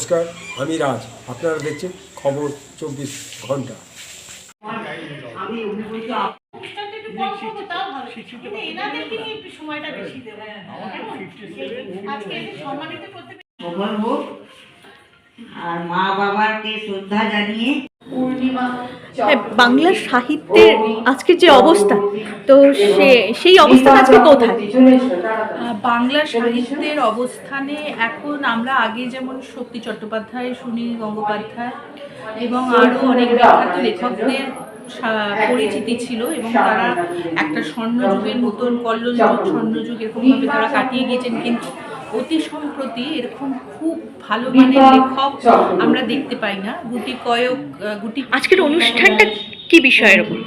নমস্কার, আমি রাজ। আপনারা দেখছেন খবর 24 ঘন্টা। আর মা বাবাকে শ্রদ্ধা জানিয়ে বাংলা সাহিত্যের আজকের যে অবস্থা, তো সেই অবস্থা আজকে কোথায়? বাংলা সাহিত্যের অবস্থানে এখন আমরা আগে যেমন শক্তি চট্টোপাধ্যায়, সুনীল গঙ্গোপাধ্যায় এবং আরও অনেক বিখ্যাত লেখকদের পরিচিতি ছিল এবং তারা একটা স্বর্ণযুগের মতন কল্লোলযুগ, স্বর্ণযুগ এরকমভাবে তারা কাটিয়ে গিয়েছেন, কিন্তু অতি সম্প্রতি এরকম খুব ভালো মানের লেখক আমরা দেখতে পাই না। আজকের অনুষ্ঠানটা কি বিষয়ের উপর?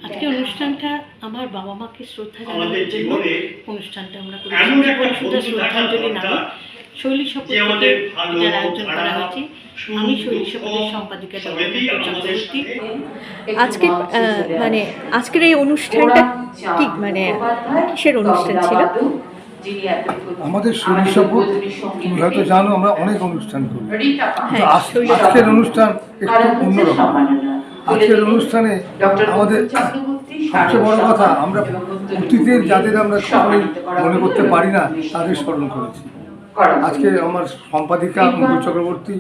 আজকে অনুষ্ঠানটা আমার বাবা মাকে শ্রদ্ধা জানানোর জন্য অনুষ্ঠানটা আমরা করেছি। শুধু শ্রদ্ধাঞ্জলি নামে শৈলী শপথে এটার আয়োজন করা হয়েছে। আমি শৈলী শপথের সম্পাদিকা চক্রবর্তী। আজকে আজকের এই অনুষ্ঠানটা কি কিসের অনুষ্ঠান ছিল? আমাদের শৈলী শপথ, তুমি হয়তো জানো, আমরা অনেক অনুষ্ঠান করি। আজকের অনুষ্ঠান একটু অন্যরকম। আজকের অনুষ্ঠানে আমাদের সবচেয়ে বড় কথা, আমরা অতীতের যাদের আমরা কখনোই মনে করতে পারি না তাদের স্মরণ করেছি। আজকে আমার সম্পাদিকা মুকুল চক্রবর্তী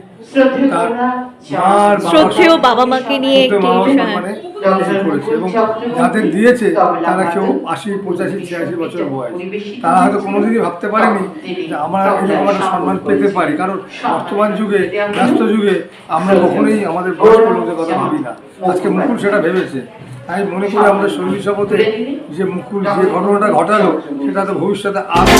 তার শ্রদ্ধেয় বাবা মাকে নিয়ে করেছে এবং যাদের দিয়েছে তারা কেউ 80, 85, 86 বছর বয়স। তারা হয়তো কোনোদিনই ভাবতে পারেনি যে আমরা এরকম একটা সম্মান পেতে পারি, কারণ বর্তমান যুগে, ব্যস্ত যুগে আমরা কখনোই আমাদের বয়স্ক লোকদের কথা ভাবি না। আজকে মুকুল সেটা ভেবেছে। তাই মনে করি আমরা শৈলী শপথে যে মুকুল যে ঘটনাটা ঘটালো সেটা তো ভবিষ্যতে আরও